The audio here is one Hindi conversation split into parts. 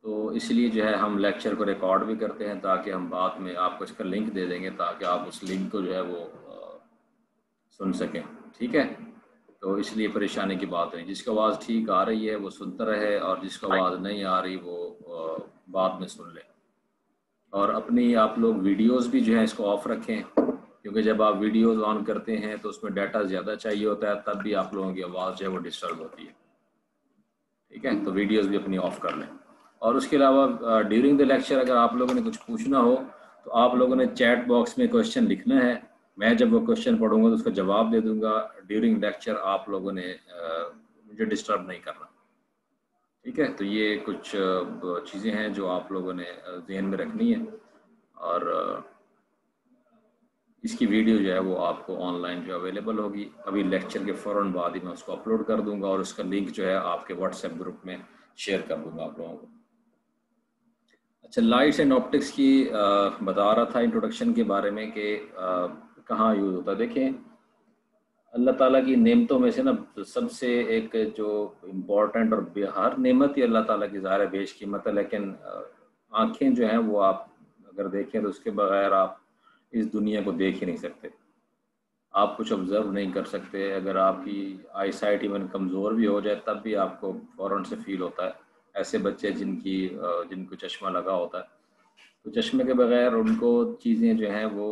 तो इसलिए जो है हम लेक्चर को रिकॉर्ड भी करते हैं ताकि हम बाद में आपको इसका लिंक दे देंगे ताकि आप उस लिंक को जो है वो सुन सकें। ठीक है, तो इसलिए परेशानी की बात नहीं, जिसको आवाज़ ठीक आ रही है वो सुनता रहे और जिसको आवाज़ नहीं आ रही वो बाद में सुन ले। और अपनी आप लोग वीडियोस भी जो है इसको ऑफ रखें, क्योंकि जब आप वीडियोस ऑन करते हैं तो उसमें डाटा ज़्यादा चाहिए होता है, तब भी आप लोगों की आवाज़ जो है वो डिस्टर्ब होती है। ठीक है, तो वीडियोस भी अपनी ऑफ कर लें। और उसके अलावा ड्यूरिंग द लेक्चर अगर आप लोगों ने कुछ पूछना हो तो आप लोगों ने चैट बॉक्स में क्वेश्चन लिखना है। मैं जब वो क्वेश्चन पढ़ूंगा तो उसका जवाब दे दूंगा। ड्यूरिंग लेक्चर आप लोगों ने मुझे डिस्टर्ब नहीं करना। ठीक है, तो ये कुछ चीज़ें हैं जो आप लोगों ने ध्यान में रखनी है। और इसकी वीडियो जो है वो आपको ऑनलाइन जो अवेलेबल होगी, अभी लेक्चर के फ़ौरन बाद ही मैं उसको अपलोड कर दूंगा और उसका लिंक जो है आपके व्हाट्सएप ग्रुप में शेयर कर दूंगा आप लोगों को। अच्छा, लाइट्स एंड ऑप्टिक्स की बता रहा था इंट्रोडक्शन के बारे में कि कहाँ यूज़ होता है। देखें, अल्लाह ताला की नेमतों में से ना सबसे एक जो इम्पोर्टेंट, और हर नेमत ही अल्लाह ताला की ज़ाहिर है बेशकीमत है, लेकिन आँखें जो हैं वो आप अगर देखें तो उसके बगैर आप इस दुनिया को देख ही नहीं सकते। आप कुछ ऑब्ज़र्व नहीं कर सकते। अगर आपकी आई साइट इवन कमज़ोर भी हो जाए तब भी आपको फ़ौरन से फ़ील होता है। ऐसे बच्चे जिनको चश्मा लगा होता है, तो चश्मे के बगैर उनको चीज़ें जो हैं वो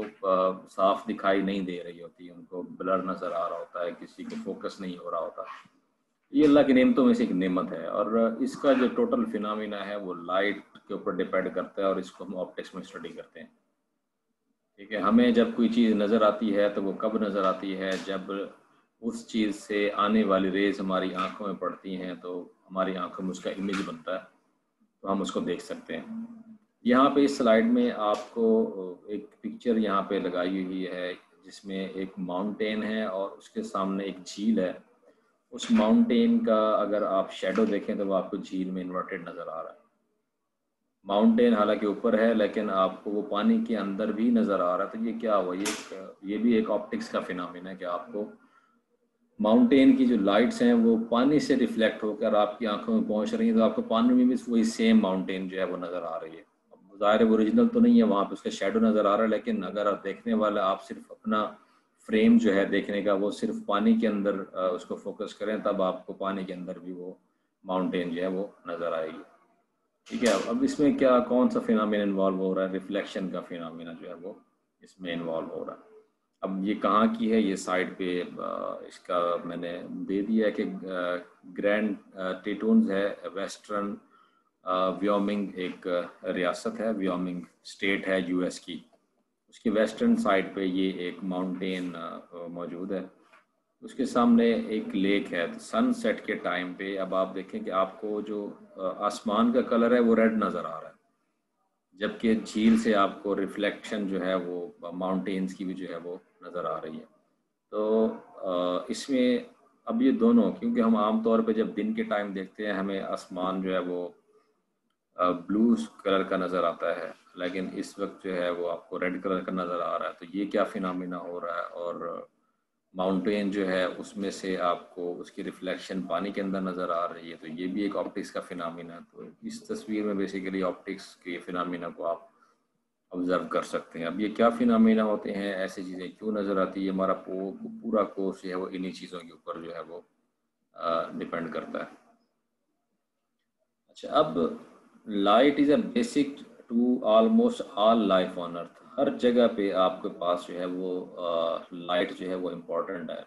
साफ दिखाई नहीं दे रही होती, उनको ब्लर नज़र आ रहा होता है, किसी को फोकस नहीं हो रहा होता। ये अल्लाह की नेमतों में से एक नेमत है और इसका जो टोटल फिनोमिना है वो लाइट के ऊपर डिपेंड करता है और इसको हम ऑप्टिक्स में स्टडी करते हैं। ठीक है, हमें जब कोई चीज़ नज़र आती है तो वो कब नज़र आती है, जब उस चीज़ से आने वाली रेज़ हमारी आंखों में पड़ती हैं तो हमारी आंखों में उसका इमेज बनता है, तो हम उसको देख सकते हैं। यहाँ पे इस स्लाइड में आपको एक पिक्चर यहाँ पे लगाई हुई है जिसमें एक माउंटेन है और उसके सामने एक झील है। उस माउंटेन का अगर आप शेडो देखें तो वो आपको झील में इन्वर्टेड नज़र आ रहा है। माउंटेन हालांकि ऊपर है लेकिन आपको वो पानी के अंदर भी नज़र आ रहा है। तो ये क्या हुआ, ये भी एक ऑप्टिक्स का फिनोमेना है कि आपको माउंटेन की जो लाइट्स हैं वो पानी से रिफ्लेक्ट होकर आपकी आंखों में पहुंच रही हैं, तो आपको पानी में भी वही सेम माउंटेन जो है वो नज़र आ रही है। अब ज़ाहिर है वो ओरिजिनल तो नहीं है, वहाँ पे उसका शेडो नज़र आ रहा है, लेकिन अगर आप देखने वाला आप सिर्फ अपना फ्रेम जो है देखने का वो सिर्फ पानी के अंदर उसको फोकस करें, तब आपको पानी के अंदर भी वो माउंटेन जो है वो नज़र आएगी। ठीक है, अब इसमें क्या कौन सा फिनोमेना इन्वॉल्व हो रहा है, रिफ्लेक्शन का फिनोमेना जो है वो इसमें इन्वॉल्व हो रहा है। अब ये कहाँ की है, ये साइड पे इसका मैंने दे दिया है कि ग्रैंड टेटून्स है, वेस्टर्न व्योमिंग एक रियासत है, व्योमिंग स्टेट है यूएस की। उसकी वेस्टर्न साइड पे ये एक माउंटेन मौजूद है। उसके सामने एक लेक है। तो सनसेट के टाइम पे अब आप देखें कि आपको जो आसमान का कलर है वो रेड नज़र आ रहा है, जबकि झील से आपको रिफ्लेक्शन जो है वो माउंटेन्स की भी जो है वो नज़र आ रही है। तो इसमें अब ये दोनों, क्योंकि हम आमतौर पे जब दिन के टाइम देखते हैं हमें आसमान जो है वो ब्लू कलर का नज़र आता है, लेकिन इस वक्त जो है वो आपको रेड कलर का नज़र आ रहा है। तो ये क्या फिनोमेना हो रहा है, और माउंटेन जो है उसमें से आपको उसकी रिफ्लेक्शन पानी के अंदर नज़र आ रही है, तो ये भी एक ऑप्टिक्स का फिनोमेना है। तो इस तस्वीर में बेसिकली ऑप्टिक्स के फिनोमेना को आप ऑब्ज़र्व कर सकते हैं। अब ये क्या फिनोमेना होते हैं, ऐसी चीज़ें क्यों नज़र आती है, हमारा पूरा कोर्स जो है वो इन्हीं चीज़ों के ऊपर जो है वो डिपेंड करता है। अच्छा, अब light is a basic to almost all life on earth. हर जगह पे आपके पास जो है वो लाइट जो है वो इम्पोर्टेंट है,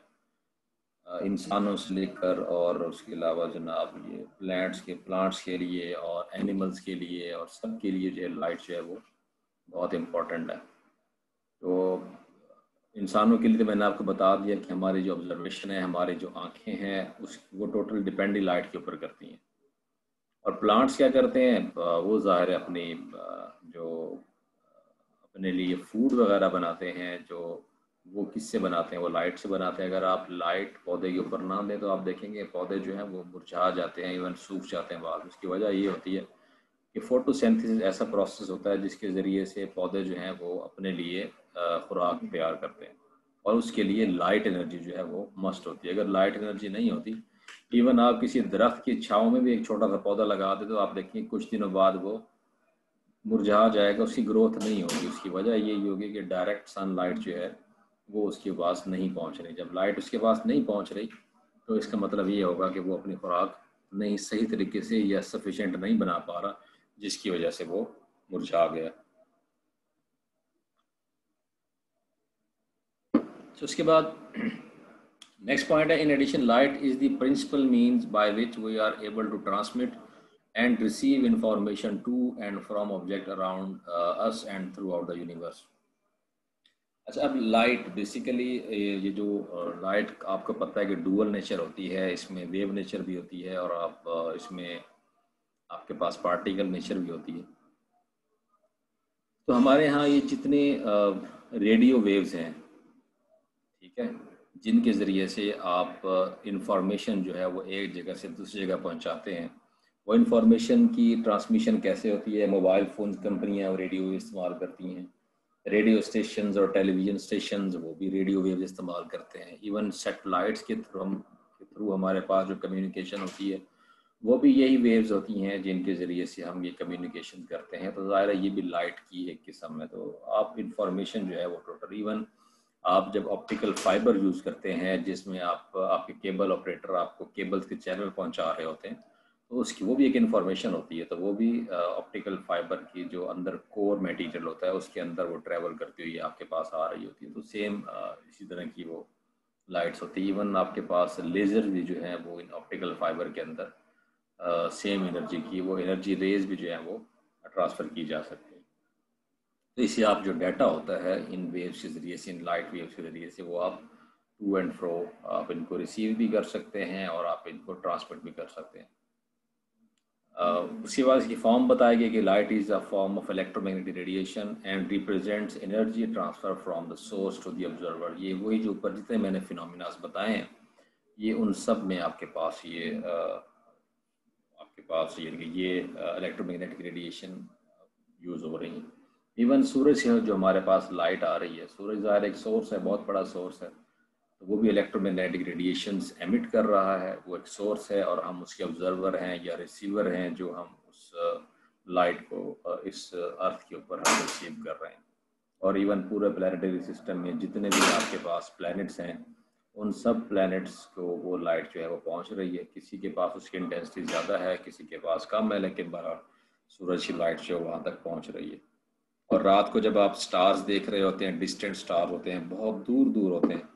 इंसानों से लेकर और उसके अलावा जनाब ये प्लांट्स के लिए और एनिमल्स के लिए और सब के लिए जो है लाइट जो है वो बहुत इम्पोर्टेंट है। तो इंसानों के लिए तो मैंने आपको बता दिया कि हमारी जो ऑब्जर्वेशन है, हमारी जो आँखें हैं वो टोटल डिपेंड ही लाइट के ऊपर करती हैं। और प्लांट्स क्या करते हैं, वो ज़ाहिर है अपनी जो अपने लिए फूड वगैरह बनाते हैं, जो वो किससे बनाते हैं, वो लाइट से बनाते हैं। अगर आप लाइट पौधे के ऊपर ना दें तो आप देखेंगे पौधे जो हैं वो मुरझा जाते हैं, इवन सूख जाते हैं बाद। उसकी वजह ये होती है कि फोटोसिंथेसिस ऐसा प्रोसेस होता है जिसके ज़रिए से पौधे जो हैं वो अपने लिए खुराक तैयार करते हैं, और उसके लिए लाइट एनर्जी जो है वो मस्ट होती है। अगर लाइट एनर्जी नहीं होती इवन आप किसी दरख्त की छांव में भी एक छोटा सा पौधा लगा दे तो आप देखेंगे कुछ दिनों बाद वो मुरझा जाएगा, उसकी ग्रोथ नहीं होगी। उसकी वजह यही होगी कि डायरेक्ट सनलाइट जो है वो उसके पास नहीं पहुंच रही। जब लाइट उसके पास नहीं पहुंच रही तो इसका मतलब ये होगा कि वो अपनी खुराक नहीं सही तरीके से या सफिशेंट नहीं बना पा रहा, जिसकी वजह से वो मुरझा गया। तो उसके बाद नेक्स्ट पॉइंट है, in addition light is the principle means by which we are able to transmit and receive information to and from object around us and throughout the universe। अच्छा, अब लाइट बेसिकली ये जो लाइट आपको पता है कि डुअल नेचर होती है, इसमें वेव नेचर भी होती है और आप इसमें आपके पास पार्टिकल नेचर भी होती है। तो हमारे यहाँ ये जितने रेडियो वेव्स हैं, ठीक है, जिनके ज़रिए से आप इंफॉर्मेशन जो है वो एक जगह से दूसरी जगह पहुँचाते हैं, वो इंफॉर्मेशन की ट्रांसमिशन कैसे होती है? मोबाइल फ़ोन कंपनियाँ रेडियो इस्तेमाल करती हैं, रेडियो स्टेशंस और टेलीविज़न स्टेशंस वो भी रेडियो वेव इस्तेमाल करते हैं। इवन सैटेलाइट्स के थ्रू हमारे पास जो कम्युनिकेशन होती है वो भी यही वेव्स होती हैं जिनके ज़रिए से हम ये कम्युनिकेशन करते हैं। तो ज़ाहिर है ये भी लाइट की एक किस्म है। तो आप इंफॉर्मेशन जो है वो टोटल, इवन आप जब ऑप्टिकल फाइबर यूज़ करते हैं जिसमें आपके केबल ऑपरेटर आपको केबल्स के चैनल पहुंचा रहे होते हैं, तो उसकी वो भी एक इन्फॉर्मेशन होती है। तो वो भी ऑप्टिकल फाइबर की जो अंदर कोर मटेरियल होता है उसके अंदर वो ट्रैवल करती हुई आपके पास आ रही होती है। तो सेम इसी तरह की वो लाइट्स होती है। इवन आपके पास लेज़र भी जो है वो इन ऑप्टिकल फाइबर के अंदर सेम एनर्जी की वो एनर्जी रेज भी जो है वो ट्रांसफ़र की जा सकती है। तो इससे आप जो डाटा होता है इन वेव्स के ज़रिए से, इन लाइट वेव्स के ज़रिए से, वो आप टू एंड फ्रो आप इनको रिसीव भी कर सकते हैं और आप इनको ट्रांसमिट भी कर सकते हैं। उसके बाद इसकी फॉर्म बताया गया कि light is a form of electromagnetic radiation and represents energy transfer from the source to the observer. ये वही जो ऊपर जितने मैंने फिनोमिनास बताए हैं ये उन सब में आपके पास ये इलेक्ट्रोमैग्नेटिक रेडिएशन यूज़ हो रही है। इवन सूरज से जो हमारे पास लाइट आ रही है, सूरज ज़ाहिर एक सोर्स है, बहुत बड़ा सोर्स है, तो वो भी इलेक्ट्रोमैग्नेटिक रेडिएशंस एमिट कर रहा है, वो एक सोर्स है और हम उसके ऑब्जर्वर हैं या रिसीवर हैं जो हम उस लाइट को इस अर्थ के ऊपर हम रिसीव कर रहे हैं। और इवन पूरे प्लानिटरी सिस्टम में जितने भी आपके पास प्लैनेट्स हैं उन सब प्लैनेट्स को वो लाइट जो है वो पहुंच रही है। किसी के पास उसकी इंटेंसिटी ज़्यादा है, किसी के पास कम है, लेकिन बहरहाल सूरज की लाइट जो वहाँ तक पहुँच रही है। और रात को जब आप स्टार्स देख रहे होते हैं, डिस्टेंट स्टार होते हैं, बहुत दूर दूर होते हैं,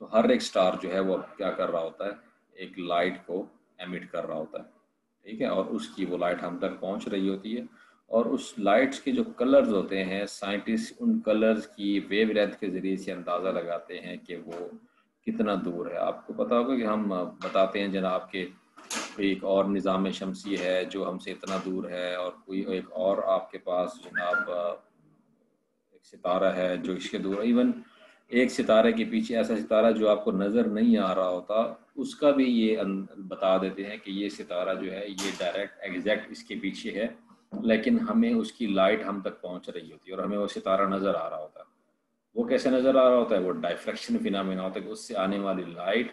तो हर एक स्टार जो है वो क्या कर रहा होता है, एक लाइट को एमिट कर रहा होता है, ठीक है, और उसकी वो लाइट हम तक पहुंच रही होती है। और उस लाइट्स के जो कलर्स होते हैं, साइंटिस्ट उन कलर्स की वेवलेंथ के ज़रिए से अंदाज़ा लगाते हैं कि वो कितना दूर है। आपको पता होगा कि हम बताते हैं जनाब के एक और निज़ाम शमसी है जो हमसे इतना दूर है, और कोई एक और आपके पास जनाब एक सितारा है जो इसके दूर, इवन एक सितारे के पीछे ऐसा सितारा जो आपको नज़र नहीं आ रहा होता, उसका भी ये बता देते हैं कि ये सितारा जो है ये डायरेक्ट एग्जैक्ट इसके पीछे है, लेकिन हमें उसकी लाइट हम तक पहुंच रही होती है और हमें वो सितारा नज़र आ रहा होता है। वो कैसे नज़र आ रहा होता है? वो डायफ्रैक्शन फिनोमेना होता है कि उससे आने वाली लाइट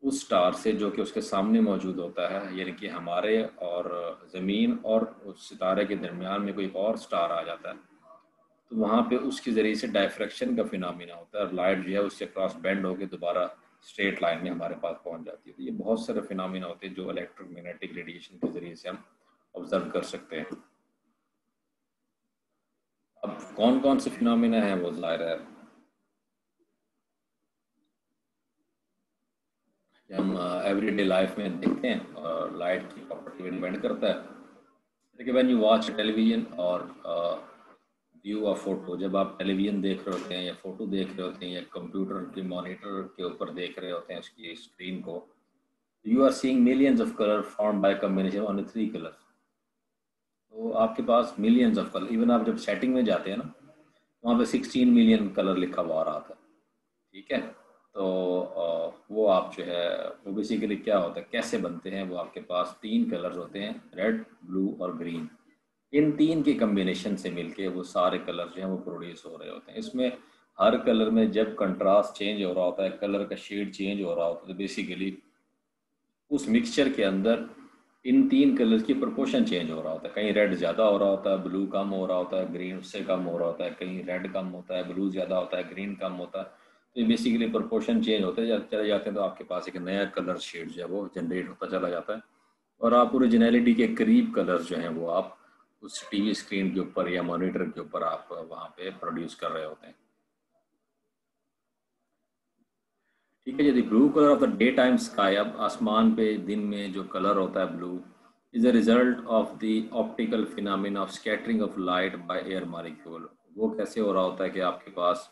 उस स्टार से जो कि उसके सामने मौजूद होता है, यानी कि हमारे और ज़मीन और उस सितारे के दरमियान में कोई एक और स्टार आ जाता है, तो वहाँ पे उसके ज़रिए से डायफ्रैक्शन का फिनोमेना होता है और लाइट जो है उससे क्रॉस बेंड होकर दोबारा स्ट्रेट लाइन में हमारे पास पहुँच जाती है। तो ये बहुत सारे फिनोमेना होते हैं जो इलेक्ट्रोमैग्नेटिक रेडिएशन के ज़रिए से हम ऑब्जर्व कर सकते हैं। अब कौन कौन से फिनोमेना हैं वो ज़ाहिर है हम एवरीडे लाइफ में देखते हैं और लाइट की प्रॉपर्टी पे डिपेंड करता है। देखिए व्हेन यू वॉच टेलीविजन और व्यू अ फोटो, जब आप टेलीविजन देख रहे होते हैं या फोटो देख रहे होते हैं या कंप्यूटर के मॉनिटर के ऊपर देख रहे होते हैं उसकी स्क्रीन को, you are seeing millions of colour form by combination on 3 colours. तो आपके पास मिलियंस ऑफ कलर, इवन आप जब सेटिंग में जाते हैं ना, वहाँ पे 16 मिलियन कलर लिखा हुआ आ रहा था, ठीक है। तो वो आप जो है वो बेसिकली क्या होता है, कैसे बनते हैं, वो आपके पास 3 कलर्स होते हैं, रेड, ब्लू और ग्रीन। इन 3 के कम्बिनेशन से मिलके वो सारे कलर जो हैं वो प्रोड्यूस हो रहे होते हैं। इसमें हर कलर में जब कंट्रास्ट चेंज हो रहा होता है, कलर का शेड चेंज हो रहा होता है, तो बेसिकली उस मिक्सचर के अंदर इन तीन कलर्स की प्रोपोर्शन चेंज हो रहा होता है। कहीं रेड ज़्यादा हो रहा होता है, ब्लू कम हो रहा होता है, ग्रीन उससे कम हो रहा होता है, कहीं रेड कम होता है, ब्लू ज़्यादा होता है, ग्रीन कम होता है। तो ये बेसिकली प्रोपोर्शन चेंज होते चले जाते हैं, तो आपके पास एक नया कलर शेड जो है वो जनरेट होता चला जाता है और आप ओरिजिनलिटी के करीब कलर्स जो हैं वो आप उस टीवी स्क्रीन के ऊपर या मॉनिटर के ऊपर आप वहाँ पे प्रोड्यूस कर रहे होते हैं। ठीक है जी। Blue colour of the day time sky, अब आसमान पे दिन में जो कलर होता है blue, is a result of the optical phenomena of scattering of light by air molecule. वो कैसे हो रहा होता है कि आपके पास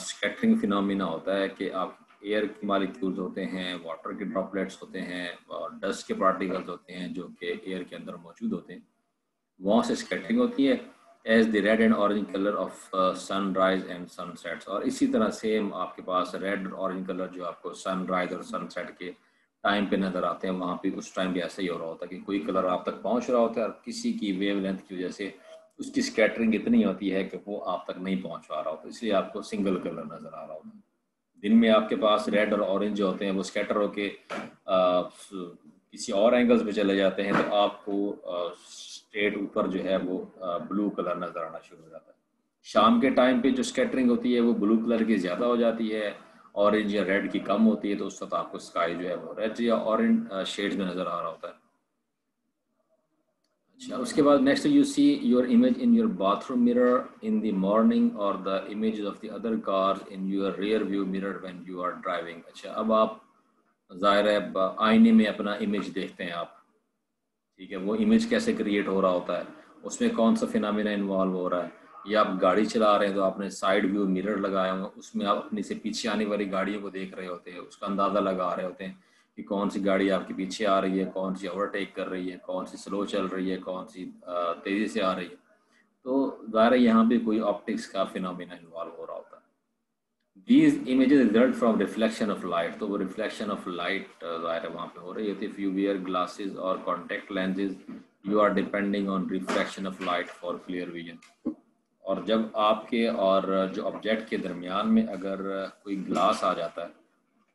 स्कैटरिंग फिनोमेना होता है कि आप एयर के मॉलिक्यूल्स होते हैं, वाटर के ड्रॉपलेट्स होते हैं और डस्ट के पार्टिकल्स होते हैं जो कि एयर के अंदर मौजूद होते हैं, वहाँ से स्कैटरिंग होती है as the red and orange colour of sunrise and sunsets. और इसी तरह सेम आपके पास रेड और ऑरेंज कलर जो आपको सनराइज और सनसेट के टाइम पे नज़र आते हैं, वहाँ पे उस टाइम पे ऐसा ही हो रहा होता है कि कोई कलर आप तक पहुँच रहा होता है और किसी की वेवलेंथ की वजह से उसकी स्कैटरिंग इतनी होती है कि वो आप तक नहीं पहुँच पा रहा होता, इसलिए आपको सिंगल कलर नज़र आ रहा होता है। दिन में आपके पास रेड और ऑरेंज जो होते हैं वो स्कैटर होके किसी और एंगल्स पे चले जाते हैं, तो आपको स्ट्रेट ऊपर जो है वो ब्लू कलर नज़र आना शुरू हो जाता है। शाम के टाइम पे जो स्कैटरिंग होती है वो ब्लू कलर की ज़्यादा हो जाती है, ऑरेंज या रेड की कम होती है, तो उस वक्त आपको स्काई जो है वो रेड या ऑरेंज शेड्स में नज़र आ रहा होता है। अच्छा, उसके बाद next you see your image in your bathroom mirror in the morning और the image of the other cars in your rear view mirror when you are driving. अच्छा, अब आप ज़ाहिर है आईने में अपना इमेज देखते हैं आप, ठीक है। वो इमेज कैसे क्रिएट हो रहा होता है, उसमें कौन सा फिनोमेना इन्वॉल्व हो रहा है, या आप गाड़ी चला रहे हैं तो आपने साइड व्यू मिरर लगाया हुआ, उसमें आप अपनी से पीछे आने वाली गाड़ियों को देख रहे होते हैं, उसका अंदाज़ा लगा रहे होते हैं कि कौन सी गाड़ी आपके पीछे आ रही है, कौन सी ओवरटेक कर रही है, कौन सी स्लो चल रही है, कौन सी तेज़ी से आ रही है। तो ज़ाहिर है यहाँ पे कोई ऑप्टिक्स का फिनोमेना इन्वॉल्व हो रहा होता है। These images result from reflection of light, तो वो रिफ्लेक्शन ऑफ लाइट ज़ाहिर है वहाँ पे हो रही होती है। इफ़ यू वियर ग्लासेस और contact lenses you are depending on reflection of light for clear vision. और जब आपके और जो ऑब्जेक्ट के दरमियान में अगर कोई ग्लास आ जाता है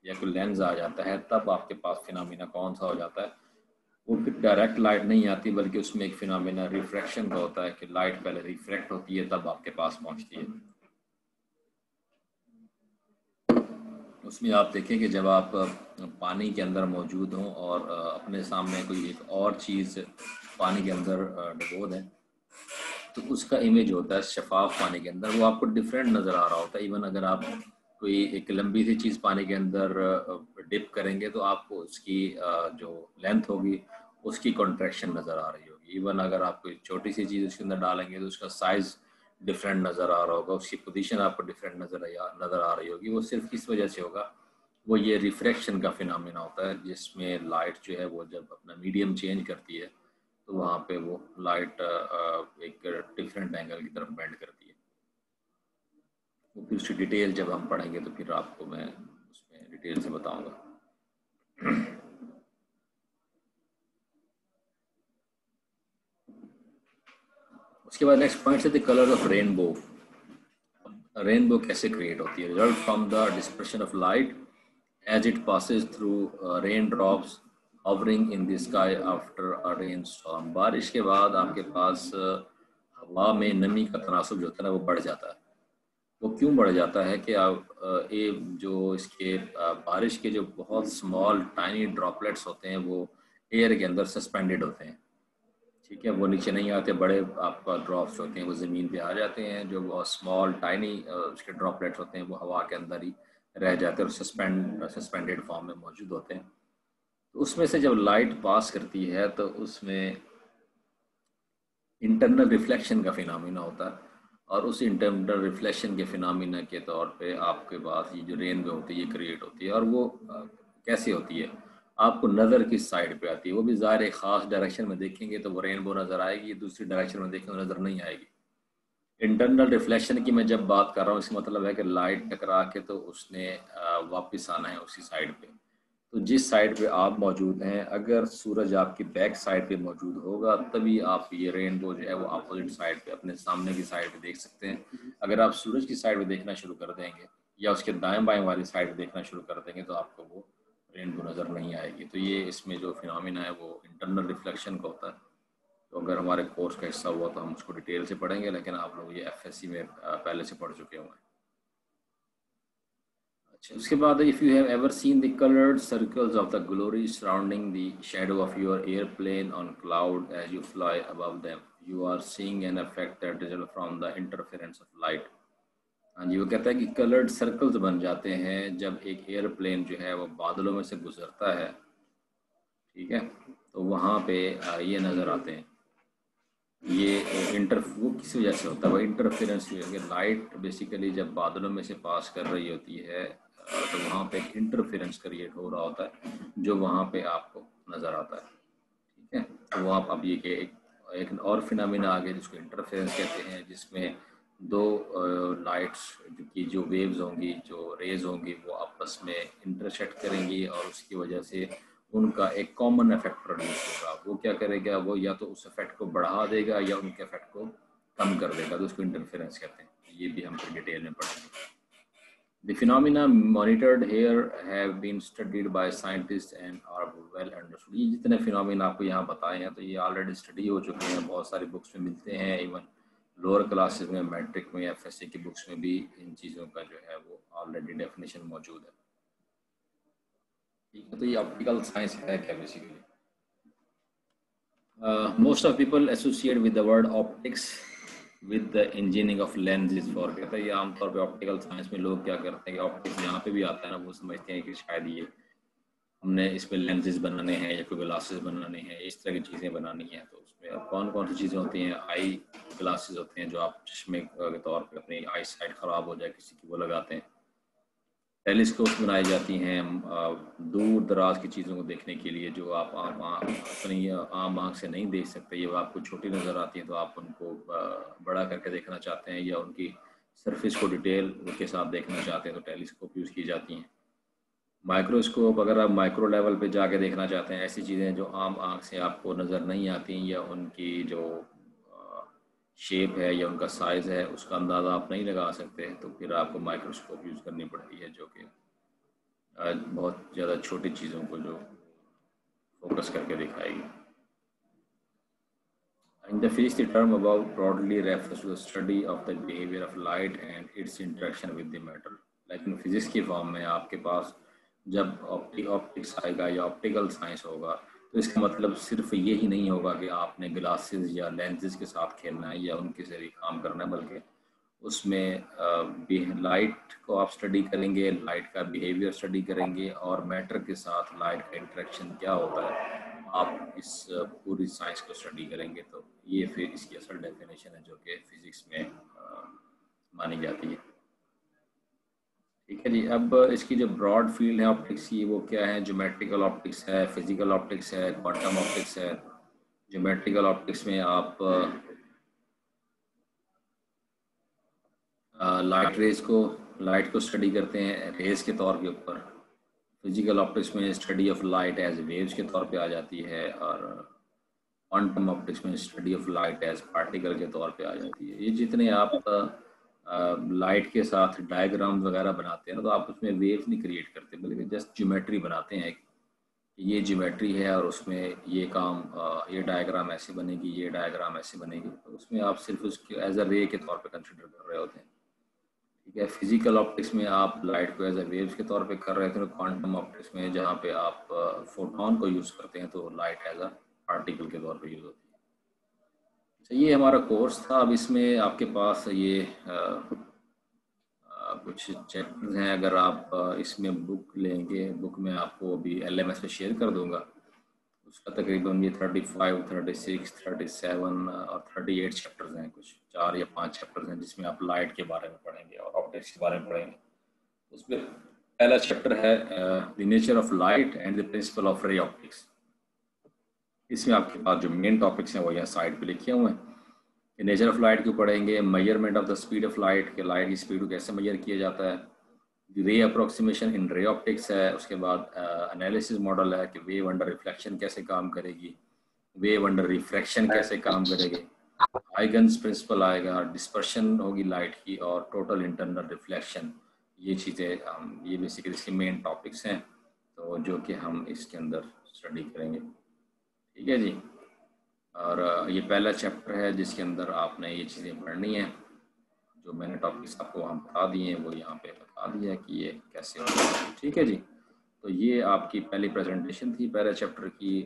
या कोई लेंस आ जाता है, तब आपके पास फिनोमेना कौन सा हो जाता है, वो फिर डायरेक्ट लाइट नहीं आती बल्कि उसमें एक फिनोमेना रिफ्रैक्शन का होता है कि लाइट पहले रिफ्रैक्ट होती है तब आपके पास पहुँचती है। उसमें आप देखें कि जब आप पानी के अंदर मौजूद हों और अपने सामने कोई एक और चीज़ पानी के अंदर डुबो दें, तो उसका इमेज होता है शफाफ पानी के अंदर, वो आपको डिफरेंट नज़र आ रहा होता है। इवन अगर आप कोई एक लंबी सी चीज़ पानी के अंदर डिप करेंगे तो आपको उसकी जो लेंथ होगी उसकी कॉन्ट्रैक्शन नज़र आ रही होगी। इवन अगर आप कोई छोटी सी चीज़ उसके अंदर डालेंगे तो उसका साइज़ डिफरेंट नज़र आ रहा होगा, उसकी पोजीशन आपको डिफरेंट नज़र आ रही होगी। वो सिर्फ किस वजह से होगा, वो ये रिफ्रैक्शन का फिनोमेना होता है, जिसमें लाइट जो है वो जब अपना मीडियम चेंज करती है तो वहाँ पे वो लाइट एक डिफरेंट एंगल की तरफ बेंड करती है। वो फिर उसकी डिटेल जब हम पढ़ेंगे तो फिर आपको मैं उसमें डिटेल से बताऊंगा। उसके बाद नेक्स्ट पॉइंट है the colour of rainbow. Rainbow कैसे क्रिएट होती है, result from the dispersion of light as it passes through rain drops hovering in the sky after a rainstorm। बारिश के बाद आपके पास हवा में नमी का तनासुब जो होता है ना वो बढ़ जाता है। वो क्यों बढ़ जाता है कि आप ये जो इसके बारिश के जो बहुत स्मॉल टाइनी ड्रॉपलेट्स होते हैं वो एयर के अंदर सस्पेंडेड होते हैं, ठीक है। वो नीचे नहीं आते, बड़े आपका ड्रॉप्स होते हैं वो ज़मीन पे आ जाते हैं। जो बहुत स्मॉल टाइनी उसके ड्रॉपलेट्स होते हैं वो हवा के अंदर ही रह जाते हैं और सस्पेंडेड फॉर्म में मौजूद होते हैं। तो उसमें से जब लाइट पास करती है तो उसमें इंटरनल रिफ्लेक्शन का फिनोमेना होता है और उस इंटरनल रिफ्लेक्शन के फिनोमेना के तौर पे आपके पास ये जो रेनबो होती है ये क्रिएट होती है। और वो कैसे होती है, आपको नज़र किस साइड पे आती है, वो भी ज़ाहिर एक ख़ास डायरेक्शन में देखेंगे तो वो रेनबो नज़र आएगी, दूसरी डायरेक्शन में देखेंगे तो नज़र नहीं आएगी। इंटरनल रिफ्लेक्शन की मैं जब बात कर रहा हूँ इसका मतलब है कि लाइट टकरा के तो उसने वापस आना है उसी साइड पे। तो जिस साइड पे आप मौजूद हैं, अगर सूरज आपकी बैक साइड पे मौजूद होगा तभी आप ये रेनबो जो है वो अपोजिट साइड पे अपने सामने की साइड पे देख सकते हैं। अगर आप सूरज की साइड पे देखना शुरू कर देंगे या उसके दाएं बाएं वाली साइड पे देखना शुरू कर देंगे तो आपको वो रेनबो नज़र नहीं आएगी। तो ये इसमें जो फिनोमिना है वो इंटरनल रिफ्लेक्शन का होता है। तो अगर हमारे कोर्स का हिस्सा हुआ तो हम उसको डिटेल से पढ़ेंगे, लेकिन आप लोग ये FSC में पहले से पढ़ चुके होंगे। अच्छा, उसके बाद if you have ever seen the coloured circles of the glory surrounding the shadow of your airplane on cloud as you fly above them, you are seeing an effect that result from the interference of light. हाँ जी, वो कहता है कि कलर्ड सर्कल्स बन जाते हैं जब एक एयरप्लेन जो है वो बादलों में से गुजरता है, ठीक है, तो वहाँ पे ये नज़र आते हैं। ये वो किस वजह से होता है, वो इंटरफेरेंस की वजह से। लाइट बेसिकली जब बादलों में से पास कर रही होती है तो वहाँ पे एक इंटरफेरेंस क्रिएट हो रहा होता है जो वहाँ पे आपको नज़र आता है, ठीक है। तो वो आप अब ये कि एक और फिनोमिना आ गया जिसको इंटरफेरेंस कहते हैं, जिसमें दो लाइट्स की जो वेव्स होंगी, जो रेज होंगी, वो आपस में इंटरसेक्ट करेंगी और उसकी वजह से उनका एक कॉमन इफेक्ट प्रोड्यूस होगा। वो क्या करेगा, वो या तो उस इफेक्ट को बढ़ा देगा या उनके इफेक्ट को कम कर देगा, तो उसको इंटरफेरेंस कहते हैं। ये भी हम फिर डिटेल में पढ़ेंगे। The phenomena monitored here have been studied by scientists and are well understood। ये जितने फिनोमिना आपको यहाँ बताए हैं तो ये ऑलरेडी स्टडी हो चुके हैं, बहुत सारी बुक्स में मिलते हैं, इवन लोअर क्लासेस में, मैट्रिक में, FSC की बुक्स में भी इन चीज़ों का जो है वो ऑलरेडी डेफिनेशन मौजूद है, ठीक है। तो ये ऑप्टिकल साइंस है क्या basically? Most of people associate with the word optics with the engineering of lenses for, कहता है ये आमतौर पे ऑप्टिकल साइंस में लोग क्या करते हैं कि ऑप्टिक्स जहाँ पे भी आता है ना, वो समझते हैं कि शायद ये हमने इस पर लेंसेज बनाने हैं या कोई ग्लासेस बनाने हैं, इस तरह की चीज़ें बनानी हैं। तो उसमें अब कौन कौन सी चीज़ें होती हैं? आई ग्लासेस होते हैं जो आप चश्मे के तौर पे अपनी आई साइट ख़राब हो जाए किसी की, वो लगाते हैं। टेलीस्कोप बनाई जाती हैं दूर दराज की चीज़ों को देखने के लिए, जो आप अपनी आम आँख से नहीं देख सकते, ये आपको छोटी नज़र आती हैं, तो आप उनको बड़ा करके देखना चाहते हैं या उनकी सरफेस को डिटेल के साथ देखना चाहते हैं, तो टेलीस्कोप यूज़ की जाती हैं। माइक्रोस्कोप, अगर आप माइक्रो लेवल पे जाके देखना चाहते हैं ऐसी चीज़ें जो आम आँख से आपको नज़र नहीं आती या उनकी जो शेप है या उनका साइज़ है उसका अंदाज़ा आप नहीं लगा सकते, तो फिर आपको माइक्रोस्कोप यूज़ करनी पड़ती है, जो कि बहुत ज़्यादा छोटी चीज़ों को जो फोकस करके दिखाएगी। In the physics, the term above broadly refers to the study of the behavior of light and its interaction with the matter। लेकिन फिजिक्स की फॉर्म में आपके पास जब ऑप्टिक्स आएगा या ऑप्टिकल साइंस होगा तो इसका मतलब सिर्फ ये ही नहीं होगा कि आपने ग्लासेस या लेंसेज के साथ खेलना है या उनके जरिए काम करना है, बल्कि उसमें लाइट को आप स्टडी करेंगे, लाइट का बिहेवियर स्टडी करेंगे और मैटर के साथ लाइट का इंटरेक्शन क्या होता है, आप इस पूरी साइंस को स्टडी करेंगे। तो ये फिर इसकी असल डेफिनेशन है जो कि फिजिक्स में मानी जाती है, ठीक है जी। अब इसकी जो ब्रॉड फील्ड है ऑप्टिक्स की, वो क्या है? ज्योमेट्रिकल ऑप्टिक्स है, फिजिकल ऑप्टिक्स है, क्वांटम ऑप्टिक्स है। ज्योमेट्रिकल ऑप्टिक्स में आप लाइट को स्टडी करते हैं रेज के तौर के ऊपर। फिजिकल ऑप्टिक्स में study of light as waves के तौर पे आ जाती है, और क्वांटम ऑप्टिक्स में study of light as particle के तौर पे आ जाती है। ये जितने आप लाइट के साथ डायग्राम वगैरह बनाते हैं ना, तो आप उसमें वेव्स नहीं क्रिएट करते, बल्कि जस्ट ज्योमेट्री बनाते हैं। ये ज्योमेट्री है और उसमें ये काम ये डायग्राम ऐसे बनेगी, ये डायग्राम ऐसे बनेगी, तो उसमें आप सिर्फ उसके एज अ रे के तौर पे कंसिडर कर रहे होते हैं, ठीक है। फिजिकल ऑप्टिक्स में आप लाइट को एज अ वेव्स के तौर पे कर रहे थे, तो क्वांटम ऑप्टिक्स में जहाँ पे आप फोटोन को यूज़ करते हैं तो लाइट एज अ पार्टिकल के तौर पे यूज़ होती है। तो ये हमारा कोर्स था। अब इसमें आपके पास ये कुछ चैप्टर्स हैं, अगर आप इसमें बुक लेंगे, बुक में आपको अभी LMS पे शेयर कर दूंगा, उसका तकरीबन ये 35, 36, 37 और 38 चैप्टर्स हैं, कुछ 4 या 5 चैप्टर्स हैं जिसमें आप लाइट के बारे में पढ़ेंगे और ऑप्टिक्स के बारे में पढ़ेंगे। उसमें पहला चैप्टर है the nature of light and the principle of ray optics. इसमें आपके पास जो मेन टॉपिक्स हैं वो यहाँ साइड पे लिखे हुए हैं। नेचर ऑफ लाइट क्यों पढ़ेंगे, measurement of the speed of light, के लाइट की स्पीड को कैसे मेजर किया जाता है, रे अप्रोक्सीमेशन इन रे ऑप्टिक्स है। उसके बाद एनालिसिस मॉडल है कि वेव अंडर रिफ्लेक्शन कैसे काम करेगी, वेव अंडर रिफ्रैक्शन कैसे काम करेगी, हाइगन्स प्रिंसिपल आएगा, डिस्पर्शन होगी लाइट की, और टोटल इंटरनल रिफ्लेक्शन। ये चीज़ें ये बेसिकली इसके मेन टॉपिक्स हैं। तो तो जो कि हम इसके अंदर स्टडी करेंगे। ठीक है जी। और ये पहला चैप्टर है जिसके अंदर आपने ये चीज़ें पढ़नी है। जो मैंने टॉपिक्स आपको वहाँ बता दिए हैं वो यहाँ पे बता दिया कि ये कैसे होगा। ठीक है जी। तो ये आपकी पहली प्रेजेंटेशन थी पहले चैप्टर की।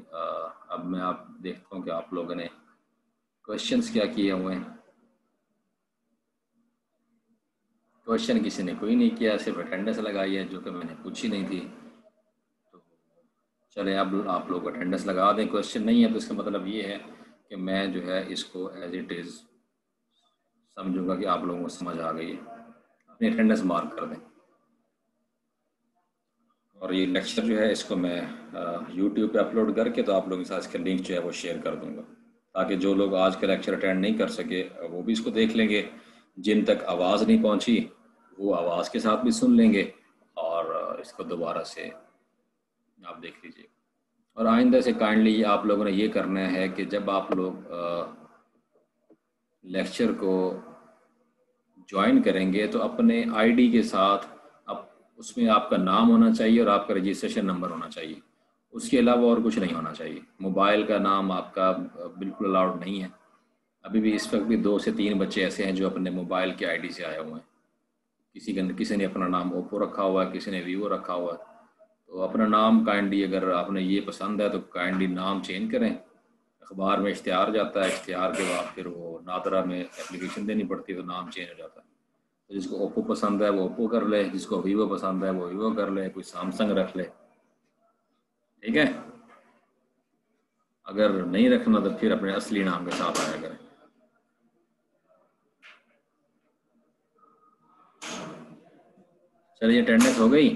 अब मैं आप देखता हूँ कि आप लोगों ने क्वेश्चंस क्या किए हुए हैं। क्वेश्चन किसी ने कोई नहीं किया, सिर्फ अटेंडेंस लगाई है जो कि मैंने पूछी नहीं थी। तो चले अब आप लोग अटेंडेंस लगा दें। क्वेश्चन नहीं है तो इसका मतलब ये है कि मैं जो है इसको एज इट इज़ समझूंगा कि आप लोगों को समझ आ गई है। अपनी अटेंडेंस मार्क कर दें। और ये लेक्चर जो है इसको मैं यूट्यूब पे अपलोड करके तो आप लोगों के साथ इसका लिंक जो है वो शेयर कर दूंगा, ताकि जो लोग आज का लेक्चर अटेंड नहीं कर सके वो भी इसको देख लेंगे। जिन तक आवाज़ नहीं पहुंची वो आवाज़ के साथ भी सुन लेंगे और इसको दोबारा से आप देख लीजिए। और आइंदा से काइंडली आप लोगों ने ये करना है कि जब आप लोग लेक्चर को ज्वाइन करेंगे तो अपने आईडी के साथ उसमें आपका नाम होना चाहिए और आपका रजिस्ट्रेशन नंबर होना चाहिए। उसके अलावा और कुछ नहीं होना चाहिए। मोबाइल का नाम आपका बिल्कुल अलाउड नहीं है। अभी भी इस वक्त भी 2 से 3 बच्चे ऐसे हैं जो अपने मोबाइल के आईडी से आए हुए हैं। किसी ने अपना नाम ओप्पो रखा हुआ है, किसी ने वीवो रखा हुआ है। तो अपना नाम काइंडली, अगर आपने ये पसंद है तो काइंडली नाम चेंज करें। अखबार में इश्तिहार जाता है, इश्तिहार के बाद फिर वो नादरा में एप्लीकेशन देनी पड़ती है तो नाम चेंज हो जाता है। तो जिसको ओप्पो पसंद है वो ओप्पो कर ले, जिसको वीवो पसंद है वो वीवो कर ले, कोई सैमसंग रख ले। ठीक है। अगर नहीं रखना तो फिर अपने असली नाम के साथ आया करें। चलिए, अटेंडेंस हो गई।